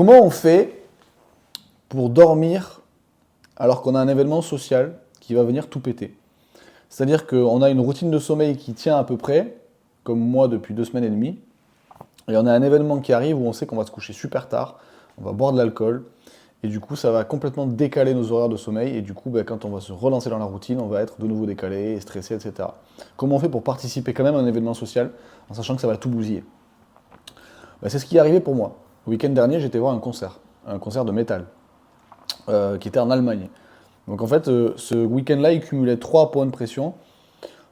Comment on fait pour dormir alors qu'on a un événement social qui va venir tout péter? C'est-à-dire qu'on a une routine de sommeil qui tient à peu près, comme moi depuis 2 semaines et demie, et on a un événement qui arrive où on sait qu'on va se coucher super tard, on va boire de l'alcool, et du coup ça va complètement décaler nos horaires de sommeil, et du coup quand on va se relancer dans la routine, on va être de nouveau décalé, et stressé, etc. Comment on fait pour participer quand même à un événement social, en sachant que ça va tout bousiller? C'est ce qui est arrivé pour moi. Le week-end dernier, j'étais voir un concert de métal, qui était en Allemagne. Donc en fait, ce week-end-là, il cumulait 3 points de pression.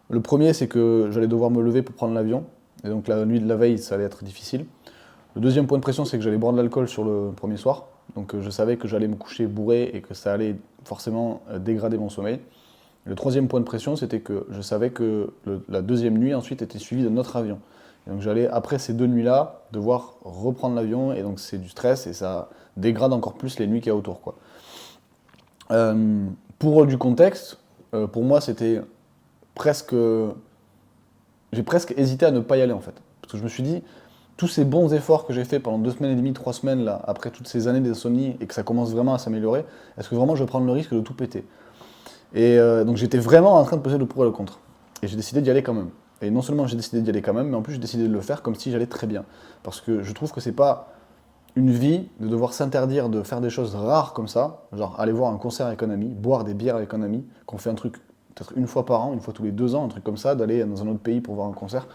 Le premier, c'est que j'allais devoir me lever pour prendre l'avion. Et donc la nuit de la veille, ça allait être difficile. Le deuxième point de pression, c'est que j'allais boire de l'alcool sur le premier soir. Donc je savais que j'allais me coucher bourré et que ça allait forcément dégrader mon sommeil. Le troisième point de pression, c'était que je savais que la deuxième nuit ensuite était suivie d'un autre avion. Et donc j'allais, après ces 2 nuits-là, devoir reprendre l'avion. Et donc c'est du stress et ça dégrade encore plus les nuits qu'il y a autour, quoi. Pour du contexte, pour moi c'était presque... J'ai presque hésité à ne pas y aller en fait. Parce que je me suis dit, tous ces bons efforts que j'ai fait pendant 2 semaines et demie, 3 semaines là, après toutes ces années d'insomnie et que ça commence vraiment à s'améliorer, est-ce que vraiment je vais prendre le risque de tout péter? Et donc j'étais vraiment en train de peser le pour et le contre. Et j'ai décidé d'y aller quand même. Et non seulement j'ai décidé d'y aller quand même, mais en plus j'ai décidé de le faire comme si j'allais très bien. Parce que je trouve que c'est pas une vie de devoir s'interdire de faire des choses rares comme ça, genre aller voir un concert avec un ami, boire des bières avec un ami, qu'on fait un truc peut-être une fois par an, une fois tous les 2 ans, un truc comme ça, d'aller dans un autre pays pour voir un concert.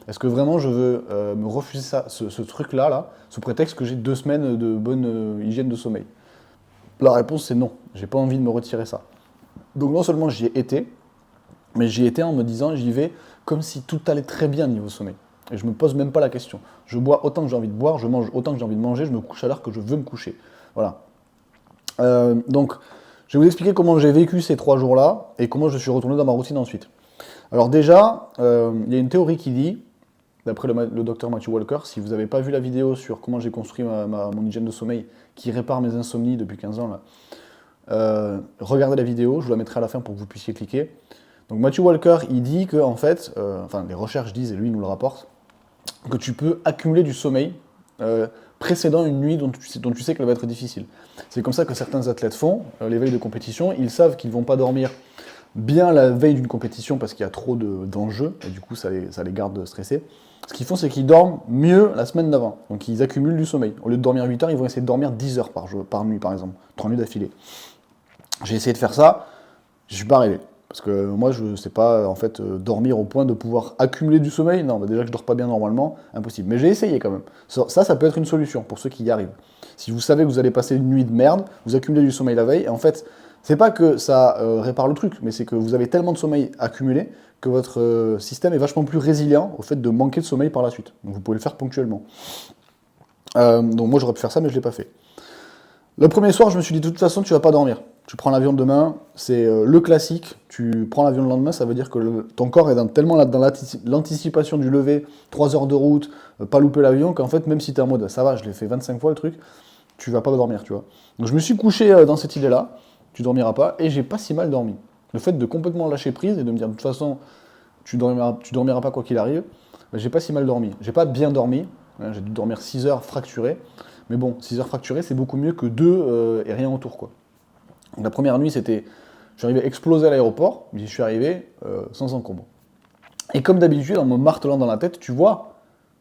Est-ce que vraiment je veux me refuser ça, ce truc-là, là, sous prétexte que j'ai 2 semaines de bonne hygiène de sommeil? La réponse c'est non, j'ai pas envie de me retirer ça. Donc non seulement j'y ai été, mais j'y étais en me disant j'y vais comme si tout allait très bien niveau sommeil. Et je me pose même pas la question. Je bois autant que j'ai envie de boire, je mange autant que j'ai envie de manger, je me couche à l'heure que je veux me coucher. Voilà. Donc, je vais vous expliquer comment j'ai vécu ces 3 jours-là et comment je suis retourné dans ma routine ensuite. Alors déjà, il y a une théorie qui dit, d'après le docteur Matthew Walker, si vous n'avez pas vu la vidéo sur comment j'ai construit mon hygiène de sommeil qui répare mes insomnies depuis 15 ans, là, regardez la vidéo, je vous la mettrai à la fin pour que vous puissiez cliquer. Donc Matthew Walker, il dit que, en fait, enfin les recherches disent, et lui il nous le rapporte, que tu peux accumuler du sommeil précédant une nuit dont tu sais qu'elle va être difficile. C'est comme ça que certains athlètes font, les veilles de compétition, ils savent qu'ils ne vont pas dormir bien la veille d'une compétition parce qu'il y a trop d'enjeux, et du coup ça les garde stressés. Ce qu'ils font, c'est qu'ils dorment mieux la semaine d'avant, donc ils accumulent du sommeil. Au lieu de dormir 8 heures, ils vont essayer de dormir 10 heures par nuit, par exemple, 3 nuits d'affilée. J'ai essayé de faire ça, je suis pas arrivé. Parce que moi, je ne sais pas, en fait, dormir au point de pouvoir accumuler du sommeil. Non, déjà que je dors pas bien normalement, impossible. Mais j'ai essayé quand même. Ça peut être une solution pour ceux qui y arrivent. Si vous savez que vous allez passer une nuit de merde, vous accumulez du sommeil la veille, et en fait, c'est pas que ça répare le truc, mais c'est que vous avez tellement de sommeil accumulé que votre système est vachement plus résilient au fait de manquer de sommeil par la suite. Donc vous pouvez le faire ponctuellement. Donc moi, j'aurais pu faire ça, mais je l'ai pas fait. Le premier soir, je me suis dit, de toute façon, tu vas pas dormir. Tu prends l'avion demain, c'est le classique. Tu prends l'avion le lendemain, ça veut dire que ton corps est tellement dans l'anticipation du lever, 3 heures de route, pas louper l'avion, qu'en fait, même si tu es en mode, ça va, je l'ai fait 25 fois le truc, tu vas pas dormir, tu vois. Donc je me suis couché dans cette idée-là, tu dormiras pas, et j'ai pas si mal dormi. Le fait de complètement lâcher prise et de me dire, de toute façon, tu dormiras pas quoi qu'il arrive, j'ai pas si mal dormi. J'ai pas bien dormi, hein, j'ai dû dormir 6 heures fracturées, mais bon, 6 heures fracturées, c'est beaucoup mieux que 2 et rien autour, quoi. Donc, la première nuit, je suis arrivé explosé à l'aéroport, mais j'y suis arrivé sans encombre. Et comme d'habitude, en me martelant dans la tête, tu vois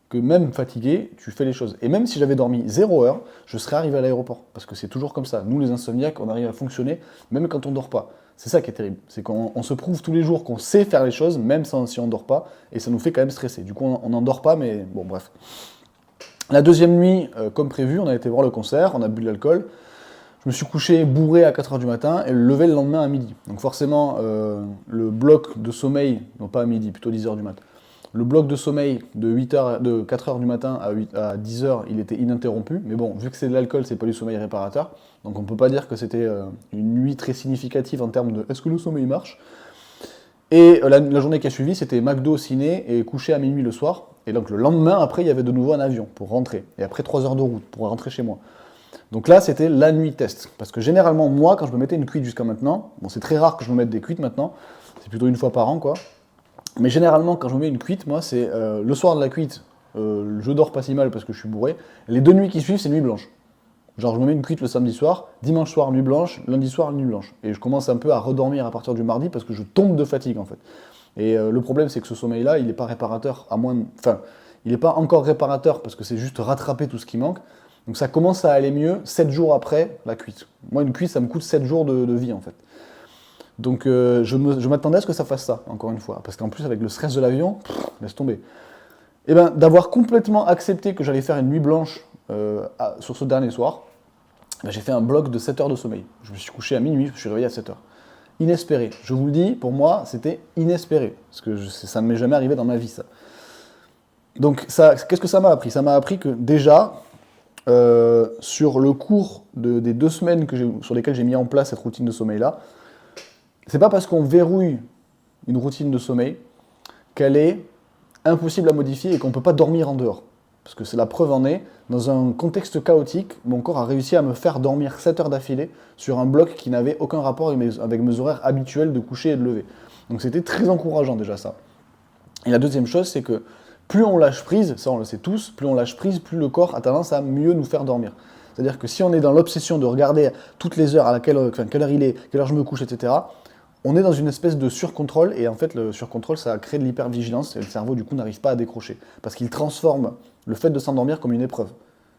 que même fatigué, tu fais les choses. Et même si j'avais dormi 0 heure, je serais arrivé à l'aéroport. Parce que c'est toujours comme ça. Nous, les insomniaques, on arrive à fonctionner même quand on dort pas. C'est ça qui est terrible. C'est qu'on se prouve tous les jours qu'on sait faire les choses, même si on dort pas, et ça nous fait quand même stresser. Du coup, on n'en dort pas, mais bon, bref. La deuxième nuit, comme prévu, on a été voir le concert, on a bu de l'alcool. Je me suis couché bourré à 4h du matin et levé le lendemain à midi. Donc forcément, le bloc de sommeil, non pas à midi, plutôt 10h du matin, le bloc de sommeil de 4h du matin à 10h, il était ininterrompu. Mais bon, vu que c'est de l'alcool, c'est pas du sommeil réparateur. Donc on peut pas dire que c'était une nuit très significative en termes de est-ce que le sommeil marche. Et la journée qui a suivi, c'était McDo, ciné et coucher à minuit le soir. Et donc le lendemain, après, il y avait de nouveau un avion pour rentrer. Et après 3 heures de route pour rentrer chez moi. Donc là, c'était la nuit test. Parce que généralement, moi, quand je me mettais une cuite jusqu'à maintenant, bon, c'est très rare que je me mette des cuites maintenant, c'est plutôt une fois par an, quoi. Mais généralement, quand je me mets une cuite, moi, c'est le soir de la cuite, je dors pas si mal parce que je suis bourré. Les 2 nuits qui suivent, c'est nuit blanche. Genre, je me mets une cuite le samedi soir, dimanche soir, nuit blanche, lundi soir, nuit blanche. Et je commence un peu à redormir à partir du mardi parce que je tombe de fatigue, en fait. Et le problème, c'est que ce sommeil-là, il n'est pas réparateur, Enfin, il n'est pas encore réparateur parce que c'est juste rattraper tout ce qui manque. Donc ça commence à aller mieux 7 jours après la cuite. Moi, une cuite, ça me coûte 7 jours de vie, en fait. Donc je m'attendais à ce que ça fasse ça, encore une fois. Parce qu'en plus, avec le stress de l'avion, laisse tomber. Et bien, d'avoir complètement accepté que j'allais faire une nuit blanche sur ce dernier soir, ben, j'ai fait un bloc de 7 heures de sommeil. Je me suis couché à minuit, je me suis réveillé à 7 heures. Inespéré. Je vous le dis, pour moi, c'était inespéré. Parce que ça ne m'est jamais arrivé dans ma vie, ça. Donc, qu'est-ce que ça m'a appris? Ça m'a appris que déjà, sur le cours des 2 semaines sur lesquelles j'ai mis en place cette routine de sommeil-là, c'est pas parce qu'on verrouille une routine de sommeil qu'elle est impossible à modifier et qu'on ne peut pas dormir en dehors. Parce que c'est la preuve en est, dans un contexte chaotique, mon corps a réussi à me faire dormir 7 heures d'affilée sur un bloc qui n'avait aucun rapport avec mes horaires habituels de coucher et de lever. Donc c'était très encourageant déjà ça. Et la deuxième chose, c'est que plus on lâche prise, ça on le sait tous, plus on lâche prise, plus le corps a tendance à mieux nous faire dormir. C'est-à-dire que si on est dans l'obsession de regarder toutes les heures, quelle heure il est, quelle heure je me couche, etc., on est dans une espèce de surcontrôle, et en fait le surcontrôle ça crée de l'hypervigilance, et le cerveau du coup n'arrive pas à décrocher, parce qu'il transforme le fait de s'endormir comme une épreuve,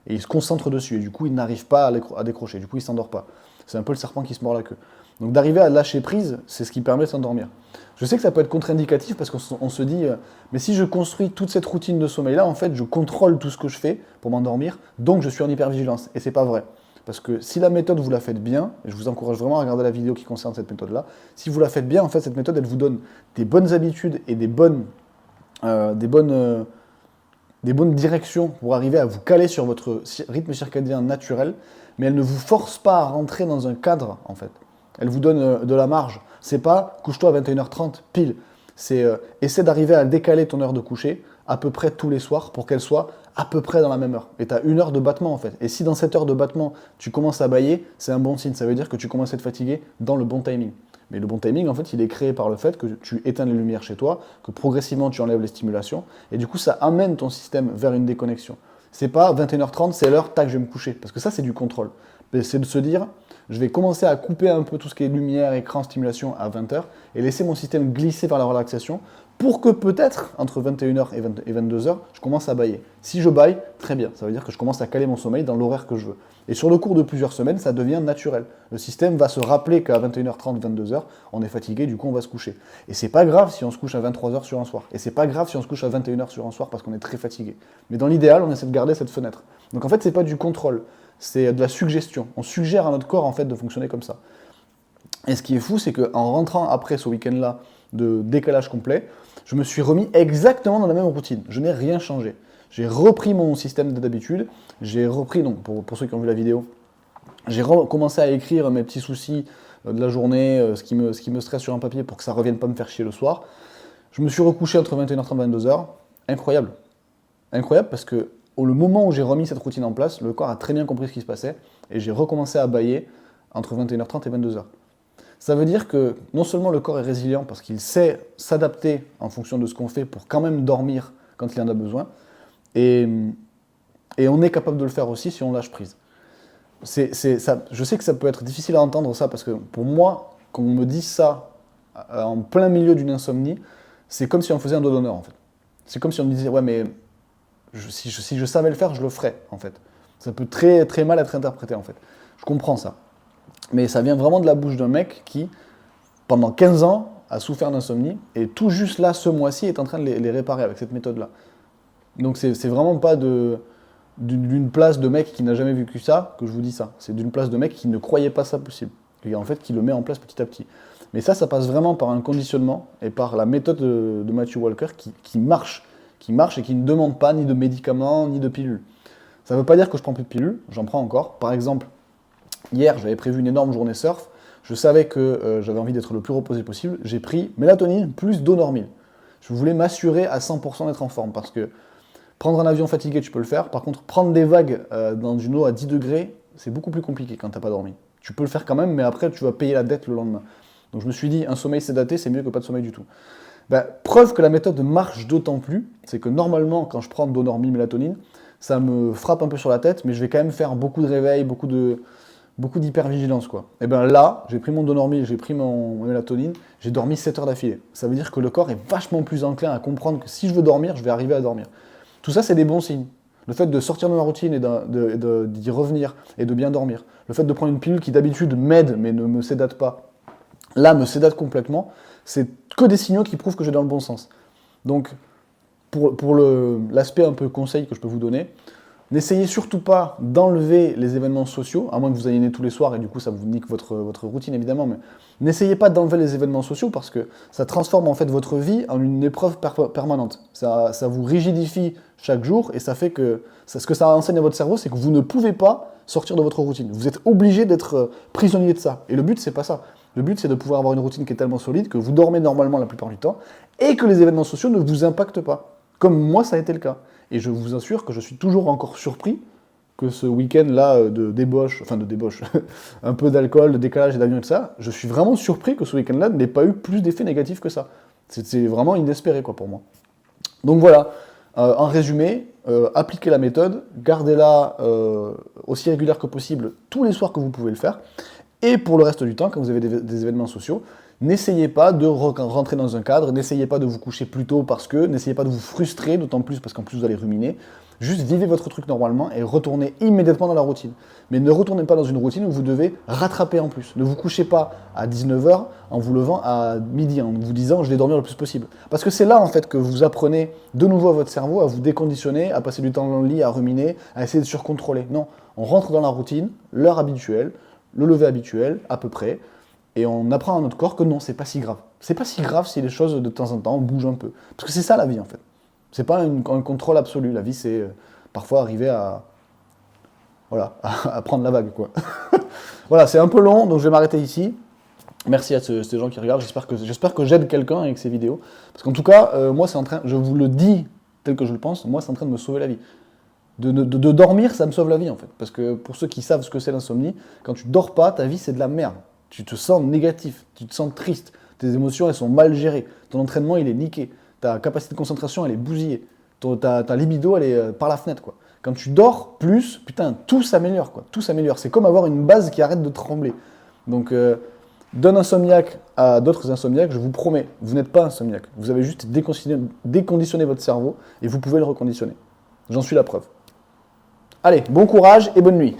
et il se concentre dessus, et du coup il n'arrive pas à décrocher, du coup il ne s'endort pas. C'est un peu le serpent qui se mord la queue. Donc d'arriver à lâcher prise, c'est ce qui permet de s'endormir. Je sais que ça peut être contre-indicatif, parce qu'on se dit, mais si je construis toute cette routine de sommeil-là, en fait je contrôle tout ce que je fais pour m'endormir, donc je suis en hypervigilance, et c'est pas vrai. Parce que si la méthode, vous la faites bien, et je vous encourage vraiment à regarder la vidéo qui concerne cette méthode-là, si vous la faites bien, en fait, cette méthode, elle vous donne des bonnes habitudes et des bonnes directions pour arriver à vous caler sur votre rythme circadien naturel, mais elle ne vous force pas à rentrer dans un cadre, en fait. Elle vous donne de la marge. C'est pas « couche-toi à 21h30, pile ». C'est essaie d'arriver à décaler ton heure de coucher à peu près tous les soirs pour qu'elle soit à peu près dans la même heure. Et tu as 1 heure de battement en fait. Et si dans cette heure de battement, tu commences à bâiller, c'est un bon signe. Ça veut dire que tu commences à être fatigué dans le bon timing. Mais le bon timing, en fait, il est créé par le fait que tu éteins les lumières chez toi, que progressivement tu enlèves les stimulations, et du coup ça amène ton système vers une déconnexion. C'est pas 21h30, c'est l'heure, tac, je vais me coucher. Parce que ça, c'est du contrôle. C'est de se dire, je vais commencer à couper un peu tout ce qui est lumière, écran, stimulation à 20h, et laisser mon système glisser vers la relaxation, pour que peut-être, entre 21h et 22h, je commence à bâiller. Si je bâille, très bien, ça veut dire que je commence à caler mon sommeil dans l'horaire que je veux. Et sur le cours de plusieurs semaines, ça devient naturel. Le système va se rappeler qu'à 21h30, 22h, on est fatigué, du coup on va se coucher. Et c'est pas grave si on se couche à 23h sur un soir. Et c'est pas grave si on se couche à 21h sur un soir parce qu'on est très fatigué. Mais dans l'idéal, on essaie de garder cette fenêtre. Donc en fait, c'est pas du contrôle, c'est de la suggestion. On suggère à notre corps en fait de fonctionner comme ça. Et ce qui est fou, c'est qu'en rentrant après ce week-end-là de décalage complet, je me suis remis exactement dans la même routine. Je n'ai rien changé. J'ai repris mon système d'habitude. J'ai repris, donc pour ceux qui ont vu la vidéo, j'ai commencé à écrire mes petits soucis de la journée, ce qui me stresse sur un papier pour que ça ne revienne pas me faire chier le soir. Je me suis recouché entre 21h30 et 22h. Incroyable. Incroyable parce que le moment où j'ai remis cette routine en place, le corps a très bien compris ce qui se passait et j'ai recommencé à bâiller entre 21h30 et 22h. Ça veut dire que non seulement le corps est résilient parce qu'il sait s'adapter en fonction de ce qu'on fait pour quand même dormir quand il en a besoin, et on est capable de le faire aussi si on lâche prise. Je sais que ça peut être difficile à entendre ça parce que pour moi, quand on me dit ça en plein milieu d'une insomnie, c'est comme si on faisait un doigt d'honneur en fait. C'est comme si on me disait ouais mais si je savais le faire, je le ferais en fait. Ça peut très, très mal être interprété en fait. Je comprends ça. Mais ça vient vraiment de la bouche d'un mec qui, pendant 15 ans, a souffert d'insomnie, et tout juste là, ce mois-ci, est en train de les réparer avec cette méthode-là. Donc c'est vraiment pas d'une place de mec qui n'a jamais vécu ça que je vous dis ça. C'est d'une place de mec qui ne croyait pas ça possible, et en fait qui le met en place petit à petit. Mais ça passe vraiment par un conditionnement, et par la méthode de Matthew Walker qui marche et qui ne demande pas ni de médicaments, ni de pilules. Ça ne veut pas dire que je prends plus de pilules, j'en prends encore. Par exemple, hier, j'avais prévu une énorme journée surf. Je savais que j'avais envie d'être le plus reposé possible. J'ai pris mélatonine plus Donormil. Je voulais m'assurer à 100% d'être en forme parce que prendre un avion fatigué, tu peux le faire. Par contre, prendre des vagues dans une eau à 10 degrés, c'est beaucoup plus compliqué quand tu n'as pas dormi. Tu peux le faire quand même, mais après, tu vas payer la dette le lendemain. Donc je me suis dit, un sommeil sédaté, c'est mieux que pas de sommeil du tout. Preuve que la méthode marche d'autant plus, c'est que normalement, quand je prends Donormil mélatonine, ça me frappe un peu sur la tête, mais je vais quand même faire beaucoup de réveils, beaucoup d'hypervigilance, quoi. Et bien là, j'ai pris mon Donormil, j'ai pris mon mélatonine, j'ai dormi 7 heures d'affilée. Ça veut dire que le corps est vachement plus enclin à comprendre que si je veux dormir, je vais arriver à dormir. Tout ça, c'est des bons signes. Le fait de sortir de ma routine et d'y revenir et de bien dormir. Le fait de prendre une pilule qui d'habitude m'aide mais ne me sédate pas, là me sédate complètement, c'est que des signaux qui prouvent que je vais dans le bon sens. Donc, pour l'aspect un peu conseil que je peux vous donner, n'essayez surtout pas d'enlever les événements sociaux, à moins que vous ayez né tous les soirs et du coup ça vous nique votre routine évidemment, mais n'essayez pas d'enlever les événements sociaux parce que ça transforme en fait votre vie en une épreuve permanente. Ça vous rigidifie chaque jour et ça fait que ce que ça enseigne à votre cerveau, c'est que vous ne pouvez pas sortir de votre routine. Vous êtes obligé d'être prisonnier de ça. Et le but, c'est pas ça. Le but, c'est de pouvoir avoir une routine qui est tellement solide que vous dormez normalement la plupart du temps et que les événements sociaux ne vous impactent pas. Comme moi, ça a été le cas. Et je vous assure que je suis toujours encore surpris que ce week-end-là de débauche, un peu d'alcool, de décalage et d'avion et tout ça, je suis vraiment surpris que ce week-end-là n'ait pas eu plus d'effets négatifs que ça. C'est vraiment inespéré quoi, pour moi. Donc voilà, en résumé, appliquez la méthode, gardez-la aussi régulière que possible tous les soirs que vous pouvez le faire. Et pour le reste du temps, quand vous avez des événements sociaux, n'essayez pas de rentrer dans un cadre, n'essayez pas de vous coucher plus tôt parce que, n'essayez pas de vous frustrer, d'autant plus parce qu'en plus vous allez ruminer. Juste vivez votre truc normalement et retournez immédiatement dans la routine. Mais ne retournez pas dans une routine où vous devez rattraper en plus. Ne vous couchez pas à 19 h en vous levant à midi, en vous disant je vais dormir le plus possible. Parce que c'est là en fait que vous apprenez de nouveau à votre cerveau à vous déconditionner, à passer du temps dans le lit, à ruminer, à essayer de surcontrôler. Non, on rentre dans la routine, l'heure habituelle, le lever habituel, à peu près, et on apprend à notre corps que non, c'est pas si grave. C'est pas si grave si les choses de temps en temps bougent un peu. Parce que c'est ça la vie en fait. C'est pas un contrôle absolu. La vie, c'est parfois arriver à prendre la vague, quoi. Voilà, c'est un peu long, donc je vais m'arrêter ici. Merci à ces gens qui regardent. J'espère que j'aide quelqu'un avec ces vidéos. Parce qu'en tout cas, moi, je vous le dis tel que je le pense, moi, c'est en train de me sauver la vie. De dormir, ça me sauve la vie, en fait. Parce que pour ceux qui savent ce que c'est l'insomnie, quand tu dors pas, ta vie, c'est de la merde. Tu te sens négatif, tu te sens triste. Tes émotions, elles sont mal gérées. Ton entraînement, il est niqué. Ta capacité de concentration, elle est bousillée. Ta libido, elle est par la fenêtre, quoi. Quand tu dors plus, putain, tout s'améliore, quoi. Tout s'améliore. C'est comme avoir une base qui arrête de trembler. Donc, d'un insomniaque à d'autres insomniaques, je vous promets, vous n'êtes pas insomniaque. Vous avez juste déconditionné votre cerveau et vous pouvez le reconditionner. J'en suis la preuve. Allez, bon courage et bonne nuit.